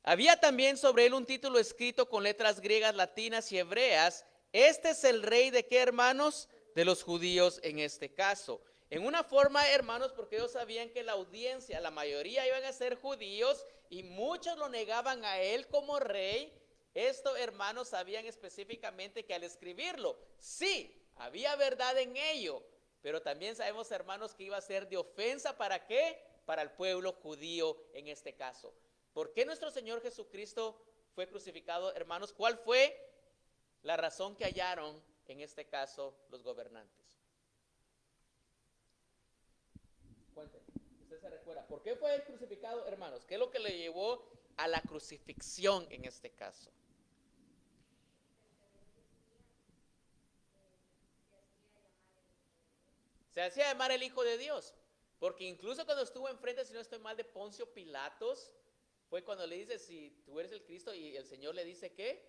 Había también sobre él un título escrito con letras griegas, latinas y hebreas. Este es el rey de qué, hermanos? De los judíos en este caso. En una forma, hermanos, porque ellos sabían que la audiencia, la mayoría iban a ser judíos y muchos lo negaban a él como rey. Esto, hermanos, sabían específicamente que al escribirlo, sí, había verdad en ello, pero también sabemos, hermanos, que iba a ser de ofensa. ¿Para qué? Para el pueblo judío en este caso. ¿Por qué nuestro Señor Jesucristo fue crucificado, hermanos? ¿Cuál fue la razón que hallaron en este caso los gobernantes? Cuéntenme, usted se recuerda. ¿Por qué fue crucificado, hermanos? ¿Qué es lo que le llevó a la crucifixión en este caso? Se hacía llamar el Hijo de Dios. Porque incluso cuando estuvo enfrente, si no estoy mal, de Poncio Pilatos, fue cuando le dice, si tú eres el Cristo, y el Señor le dice, ¿qué?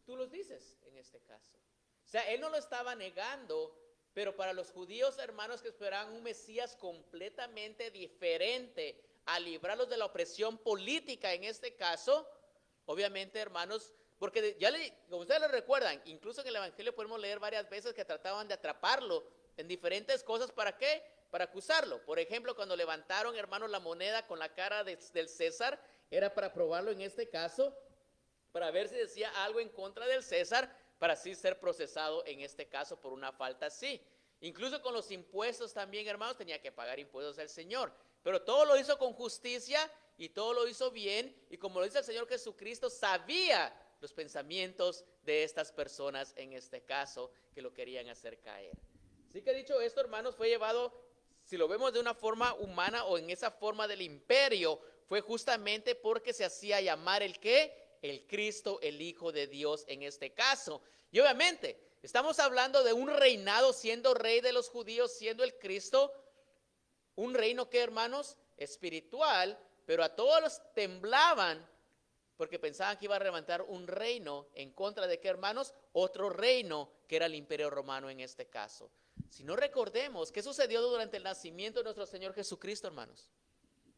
Tú los dices en este caso. O sea, él no lo estaba negando, pero para los judíos, hermanos, que esperaban un Mesías completamente diferente a librarlos de la opresión política en este caso, obviamente, hermanos, porque como ustedes lo recuerdan, incluso en el Evangelio podemos leer varias veces que trataban de atraparlo en diferentes cosas. ¿Para qué? Para acusarlo. Por ejemplo, cuando levantaron, hermanos, la moneda con la cara del César, era para probarlo en este caso, para ver si decía algo en contra del César, para así ser procesado en este caso por una falta así. Incluso con los impuestos también, hermanos, tenía que pagar impuestos al Señor. Pero todo lo hizo con justicia y todo lo hizo bien. Y como lo dice el Señor Jesucristo, sabía los pensamientos de estas personas en este caso que lo querían hacer caer. Así que dicho esto, hermanos, fue llevado, si lo vemos de una forma humana o en esa forma del imperio, fue justamente porque se hacía llamar el ¿qué? El Cristo, el Hijo de Dios en este caso. Y obviamente, estamos hablando de un reinado, siendo rey de los judíos, siendo el Cristo, un reino que, hermanos, espiritual, pero a todos los temblaban porque pensaban que iba a levantar un reino en contra de qué, hermanos, otro reino que era el imperio romano en este caso. Si no recordemos, ¿qué sucedió durante el nacimiento de nuestro Señor Jesucristo, hermanos?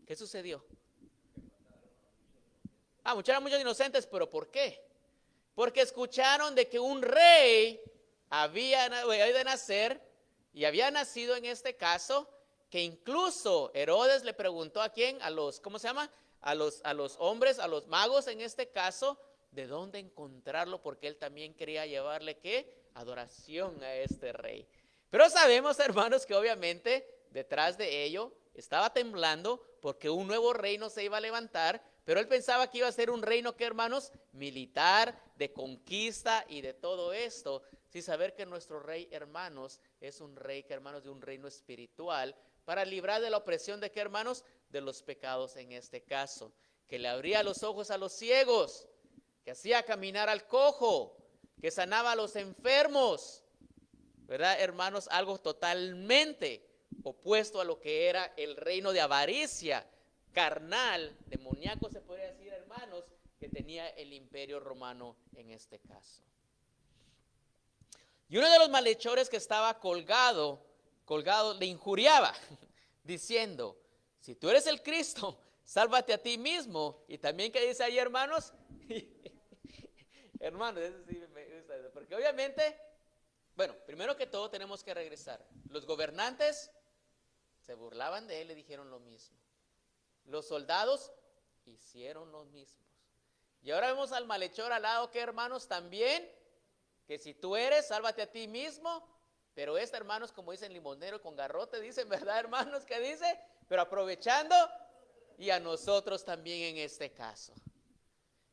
¿Qué sucedió? Eran muchos inocentes, pero ¿por qué? Porque escucharon de que un rey había de nacer, y había nacido en este caso, que incluso Herodes le preguntó a quién, a los, ¿cómo se llama? A los hombres, a los magos en este caso, de dónde encontrarlo, porque él también quería llevarle ¿qué? Adoración a este rey. Pero sabemos, hermanos, que obviamente detrás de ello estaba temblando porque un nuevo reino se iba a levantar, pero él pensaba que iba a ser un reino, ¿qué, hermanos? Militar, de conquista y de todo esto, sin saber que nuestro rey, hermanos, es un rey, que, hermanos, de un reino espiritual, para librar de la opresión de, ¿qué, hermanos? De los pecados en este caso, que le abría los ojos a los ciegos, que hacía caminar al cojo, que sanaba a los enfermos, ¿verdad, hermanos? Algo totalmente opuesto a lo que era el reino de avaricia, carnal, demoníaco se podría decir, hermanos, que tenía el imperio romano en este caso. Y uno de los malhechores que estaba colgado, le injuriaba, diciendo, si tú eres el Cristo, sálvate a ti mismo. Y también, ¿qué dice ahí, hermanos? Hermanos, eso sí me gusta, porque obviamente, bueno, primero que todo tenemos que regresar. Los gobernantes se burlaban de él, le dijeron lo mismo. Los soldados hicieron lo mismo. Y ahora vemos al malhechor al lado, que, hermanos, también, que si tú eres, sálvate a ti mismo. Pero hermanos, como dicen limonero con garrote, dicen, ¿verdad, hermanos? ¿Qué dice? Pero aprovechando, y a nosotros también en este caso.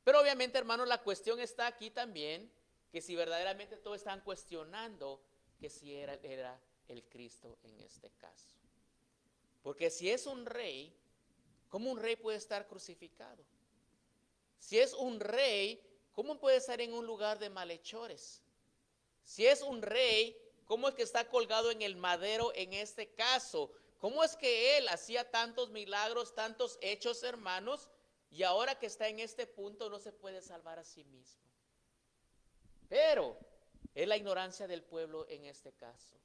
Pero obviamente, hermanos, la cuestión está aquí también, que si verdaderamente todos están cuestionando que si era el Cristo en este caso. Porque si es un rey, ¿Cómo un rey puede estar crucificado? Si es un rey, ¿cómo puede estar en un lugar de malhechores? Si es un rey, ¿cómo es que está colgado en el madero en este caso? ¿Cómo es que él hacía tantos milagros, tantos hechos, hermanos, y ahora que está en este punto no se puede salvar a sí mismo? Pero es la ignorancia del pueblo en este caso.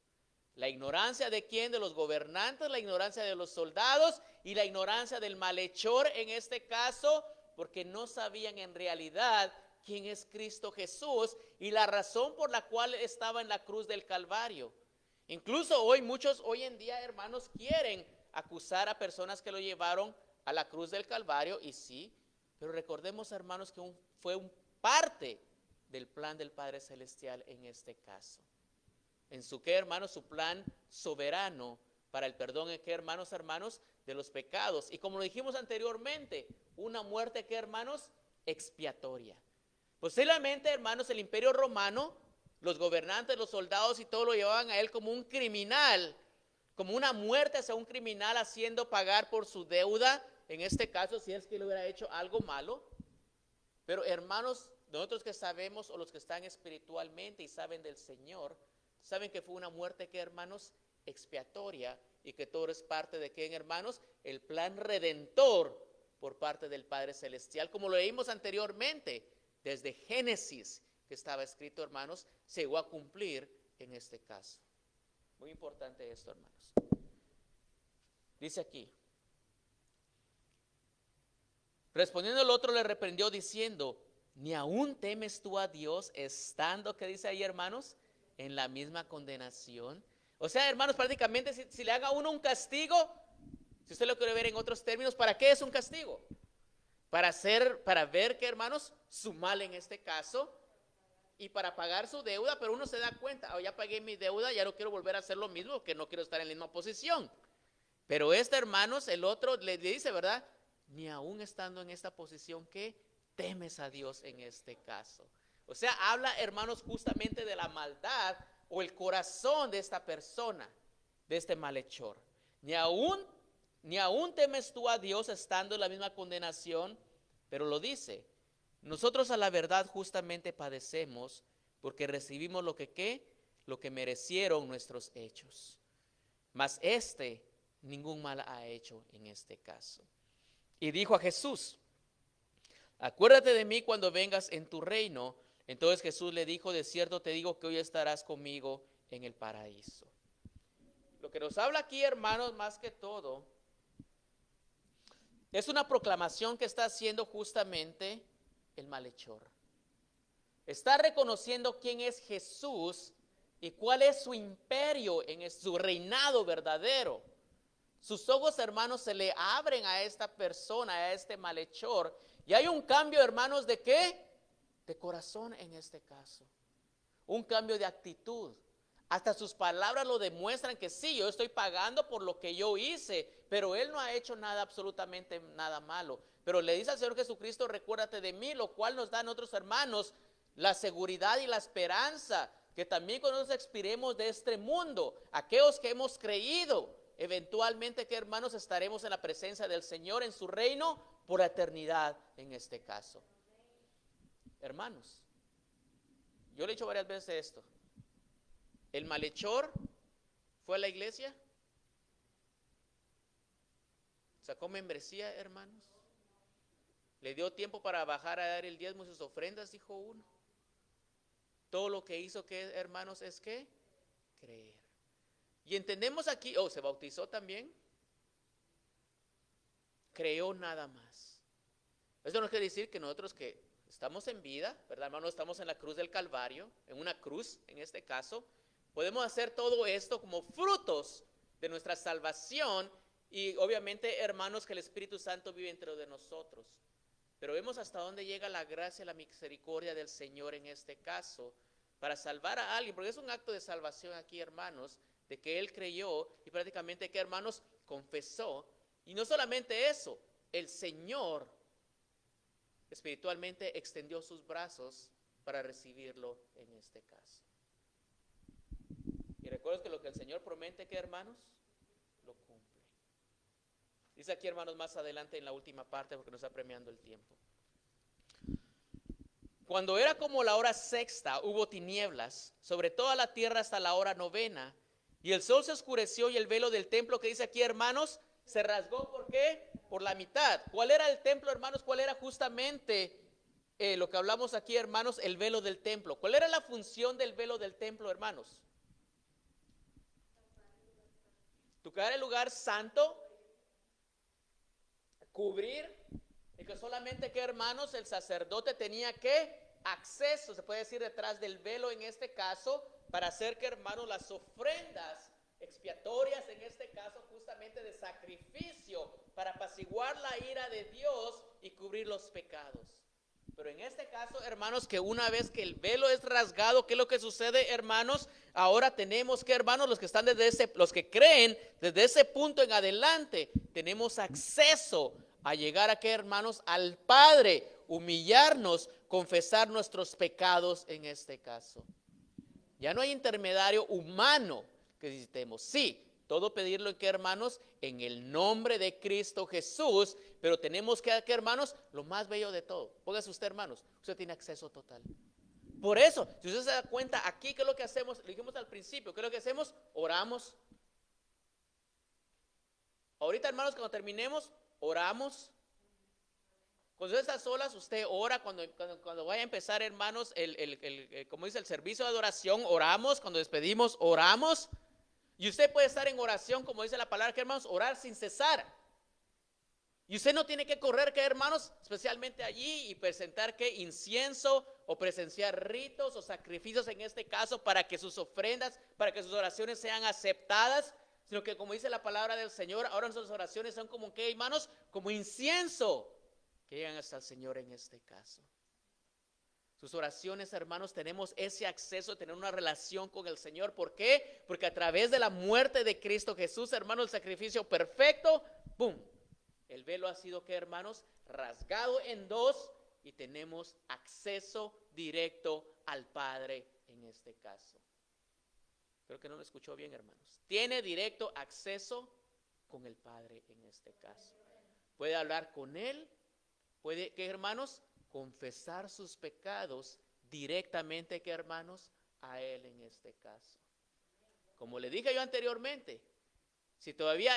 La ignorancia de quién, de los gobernantes, la ignorancia de los soldados y la ignorancia del malhechor en este caso, porque no sabían en realidad quién es Cristo Jesús y la razón por la cual estaba en la cruz del Calvario. Incluso muchos hoy en día, hermanos, quieren acusar a personas que lo llevaron a la cruz del Calvario, y sí, pero recordemos, hermanos, que fue un parte del plan del Padre Celestial en este caso. En su qué, hermanos, su plan soberano para el perdón, ¿qué, hermanos, de los pecados? Y como lo dijimos anteriormente, una muerte, ¿qué, hermanos? Expiatoria. Posiblemente, hermanos, el Imperio Romano, los gobernantes, los soldados y todo lo llevaban a él como un criminal, como una muerte hacia un criminal, haciendo pagar por su deuda, en este caso, si es que le hubiera hecho algo malo. Pero, hermanos, nosotros que sabemos, o los que están espiritualmente y saben del Señor, saben que fue una muerte, que, hermanos, expiatoria, y que todo es parte de, ¿qué, hermanos? El plan redentor por parte del Padre Celestial, como lo leímos anteriormente, desde Génesis, que estaba escrito, hermanos, se llegó a cumplir en este caso. Muy importante esto, hermanos. Dice aquí: respondiendo el otro le reprendió diciendo: ¿ni aún temes tú a Dios, estando, qué dice ahí, hermanos, en la misma condenación? O sea, hermanos, prácticamente si le haga uno un castigo, si usted lo quiere ver en otros términos, ¿para qué es un castigo? Para ver, que, hermanos, su mal en este caso, y para pagar su deuda, pero uno se da cuenta, ya pagué mi deuda, ya no quiero volver a hacer lo mismo, porque no quiero estar en la misma posición. Pero hermanos, el otro le dice, ¿verdad? Ni aún estando en esta posición, ¿qué? Temes a Dios en este caso. O sea, habla, hermanos, justamente de la maldad o el corazón de esta persona, de este malhechor. Ni aún temes tú a Dios estando en la misma condenación, pero lo dice: nosotros a la verdad justamente padecemos, porque recibimos lo que merecieron nuestros hechos. Mas ningún mal ha hecho en este caso. Y dijo a Jesús: acuérdate de mí cuando vengas en tu reino. Entonces Jesús le dijo: de cierto te digo que hoy estarás conmigo en el paraíso. Lo que nos habla aquí, hermanos, más que todo, es una proclamación que está haciendo justamente el malhechor. Está reconociendo quién es Jesús y cuál es su imperio, en su reinado verdadero. Sus ojos, hermanos, se le abren a esta persona, a este malhechor. Y hay un cambio, hermanos, ¿de qué? De corazón en este caso. Un cambio de actitud. Hasta sus palabras lo demuestran, que sí, yo estoy pagando por lo que yo hice, pero él no ha hecho nada, absolutamente nada malo. Pero le dice al Señor Jesucristo: recuérdate de mí, lo cual nos da a nosotros, hermanos, la seguridad y la esperanza, que también cuando nos expiremos de este mundo, aquellos que hemos creído, eventualmente, que, hermanos, estaremos en la presencia del Señor en su reino por la eternidad en este caso. Hermanos, yo le he dicho varias veces esto: el malhechor fue a la iglesia, sacó membresía, hermanos, le dio tiempo para bajar a dar el diezmo y sus ofrendas, dijo uno. Todo lo que hizo, que, hermanos, es que creer. Y entendemos aquí, se bautizó también, creyó nada más. Esto no quiere decir que nosotros, que estamos en vida, ¿verdad, hermanos? Estamos en la cruz del Calvario, en una cruz en este caso, podemos hacer todo esto como frutos de nuestra salvación, y obviamente, hermanos, que el Espíritu Santo vive dentro de nosotros. Pero vemos hasta dónde llega la gracia y la misericordia del Señor en este caso, para salvar a alguien, porque es un acto de salvación aquí, hermanos, de que él creyó y prácticamente, que, hermanos, confesó. Y no solamente eso, el Señor espiritualmente extendió sus brazos para recibirlo en este caso. Y recuerden que lo que el Señor promete, que, hermanos, lo cumple. Dice aquí, hermanos, más adelante en la última parte, porque nos está premiando el tiempo. Cuando era como la hora sexta, hubo tinieblas sobre toda la tierra hasta la hora novena, y el sol se oscureció y el velo del templo, que dice aquí, hermanos, se rasgó. ¿Por qué? Por la mitad. ¿Cuál era el templo, hermanos? ¿Cuál era justamente lo que hablamos aquí, hermanos? El velo del templo. ¿Cuál era la función del velo del templo, hermanos? Tocar el lugar santo, cubrir, y que solamente que, hermanos, el sacerdote tenía que acceso, se puede decir, detrás del velo en este caso, para hacer que, hermanos, las ofrendas expiatorias, en este caso justamente de sacrificio, para apaciguar la ira de Dios y cubrir los pecados. Pero en este caso, hermanos, que una vez que el velo es rasgado, ¿qué es lo que sucede, hermanos? Ahora tenemos que, hermanos, los que creen desde ese punto en adelante, tenemos acceso a llegar a, ¿qué, hermanos? Al Padre, humillarnos, confesar nuestros pecados en este caso. Ya no hay intermediario humano que necesitemos. Sí, todo pedirlo en, ¿qué, hermanos? En el nombre de Cristo Jesús, pero tenemos que, ¿qué, hermanos? Lo más bello de todo. Póngase usted, hermanos, usted tiene acceso total. Por eso, si usted se da cuenta aquí, ¿qué es lo que hacemos? Lo dijimos al principio, ¿qué es lo que hacemos? Oramos. Ahorita, hermanos, cuando terminemos, oramos. Cuando usted está solas, usted ora. Cuando vaya a empezar, hermanos, como dice, el servicio de adoración, oramos. Cuando despedimos, oramos. Y usted puede estar en oración, como dice la palabra, que, hermanos, orar sin cesar. Y usted no tiene que correr, que, hermanos, especialmente allí y presentar, que, incienso o presenciar ritos o sacrificios en este caso para que sus ofrendas, para que sus oraciones sean aceptadas, sino que, como dice la palabra del Señor, ahora nuestras oraciones son como, ¿qué, hermanos? Como incienso que llegan hasta el Señor en este caso. Sus oraciones, hermanos, tenemos ese acceso a tener una relación con el Señor. ¿Por qué? Porque a través de la muerte de Cristo Jesús, hermanos, el sacrificio perfecto, ¡pum! El velo ha sido, ¿qué, hermanos? Rasgado en dos y tenemos acceso directo al Padre en este caso. Creo que no lo escuchó bien, hermanos. Tiene directo acceso con el Padre en este caso. Puede hablar con Él, puede, ¿qué, hermanos? Confesar sus pecados directamente, ¿qué, hermanos? A Él en este caso. Como le dije yo anteriormente, si todavía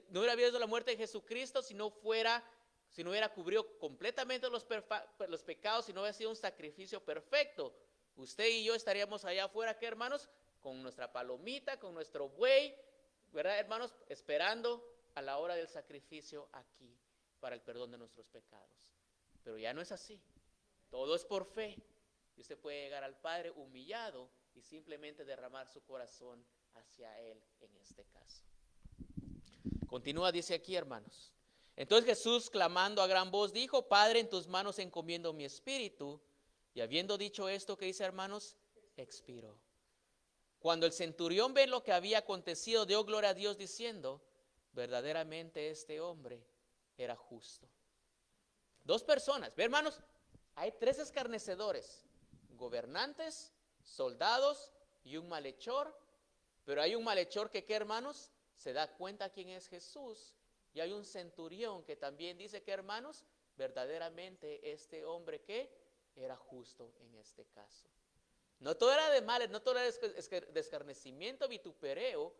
no hubiera habido la muerte de Jesucristo, si no hubiera cubrido completamente los pecados, si no hubiera sido un sacrificio perfecto, usted y yo estaríamos allá afuera, ¿qué, hermanos? Con nuestra palomita, con nuestro buey, ¿verdad, hermanos? Esperando a la hora del sacrificio aquí para el perdón de nuestros pecados. Pero ya no es así. Todo es por fe. Y usted puede llegar al Padre humillado y simplemente derramar su corazón hacia Él en este caso. Continúa, dice aquí, hermanos. Entonces Jesús, clamando a gran voz, dijo: Padre, en tus manos encomiendo mi espíritu. Y habiendo dicho esto, ¿qué dice, hermanos? Expiró. Cuando el centurión ve lo que había acontecido, dio gloria a Dios diciendo: verdaderamente este hombre era justo. Dos personas, ve, hermanos, hay tres escarnecedores: gobernantes, soldados y un malhechor. Pero hay un malhechor que, ¿qué, hermanos? Se da cuenta quién es Jesús. Y hay un centurión que también dice, que, hermanos, verdaderamente este hombre, ¿qué? Era justo en este caso. No todo era de males, no todo era de escarnecimiento, vitupereo,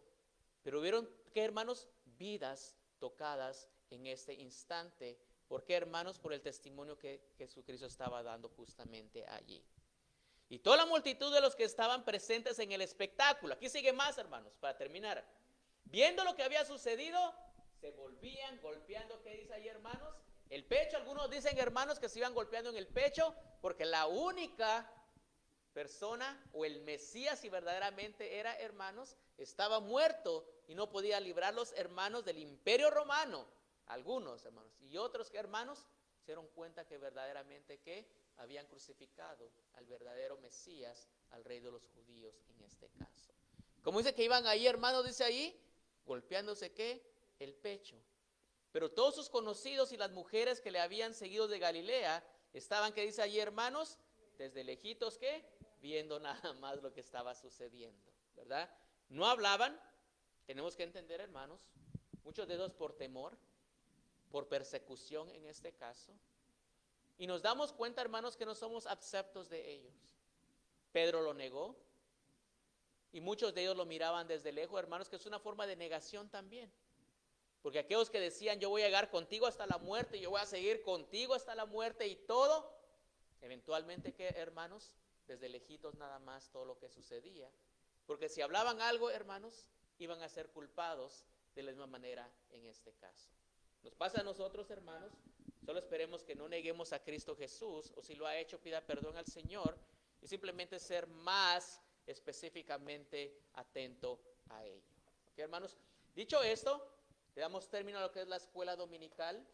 pero hubieron, ¿qué, hermanos? Vidas tocadas en este instante. ¿Por qué, hermanos? Por el testimonio que Jesucristo estaba dando justamente allí. Y toda la multitud de los que estaban presentes en el espectáculo. Aquí sigue más, hermanos, para terminar. Viendo lo que había sucedido, se volvían golpeando, ¿qué dice ahí, hermanos? El pecho. Algunos dicen, hermanos, que se iban golpeando en el pecho porque la única persona o el Mesías, si verdaderamente era, hermanos, estaba muerto y no podía librarlos, hermanos, del imperio romano. Algunos, hermanos, y otros, que, hermanos, se dieron cuenta que verdaderamente, que habían crucificado al verdadero Mesías, al Rey de los judíos en este caso. Como dice que iban ahí, hermanos, dice ahí, golpeándose, ¿qué? El pecho. Pero todos sus conocidos y las mujeres que le habían seguido de Galilea estaban, ¿qué dice allí, hermanos? Desde lejitos, ¿qué? Viendo nada más lo que estaba sucediendo, ¿verdad? No hablaban, tenemos que entender, hermanos, muchos de ellos por temor. por persecución en este caso. Y nos damos cuenta, hermanos, que no somos aceptos de ellos. Pedro lo negó. Y muchos de ellos lo miraban desde lejos, hermanos, que es una forma de negación también. Porque aquellos que decían, yo voy a llegar contigo hasta la muerte, yo voy a seguir contigo hasta la muerte y todo, eventualmente, ¿qué, hermanos? Desde lejitos nada más todo lo que sucedía. Porque si hablaban algo, hermanos, iban a ser culpados de la misma manera en este caso. Nos pasa a nosotros, hermanos, solo esperemos que no neguemos a Cristo Jesús, o si lo ha hecho, pida perdón al Señor, y simplemente ser más específicamente atento a ello. ¿Ok, hermanos? Dicho esto, le damos término a lo que es la escuela dominical.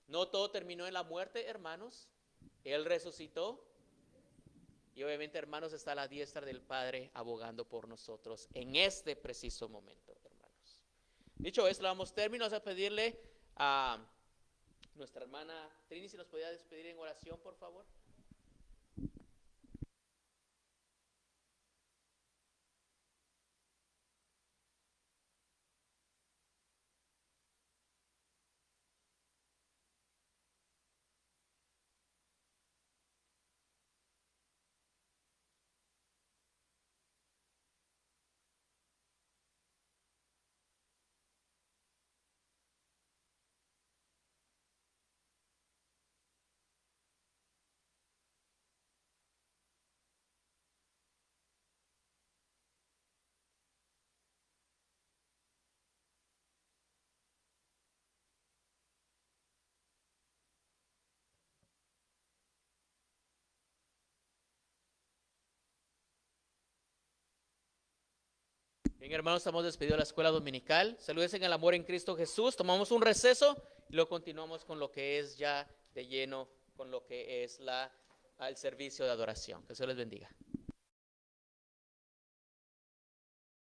No todo terminó en la muerte, hermanos. Él resucitó. Y obviamente, hermanos, está a la diestra del Padre abogando por nosotros en este preciso momento, hermanos. Dicho esto, le damos término a pedirle a nuestra hermana Trini si nos podía despedir en oración, por favor. Bien, hermanos, estamos despedidos de la escuela dominical. Saludes en el amor en Cristo Jesús. Tomamos un receso y lo continuamos con lo que es ya de lleno, con lo que es el servicio de adoración. Que Dios les bendiga.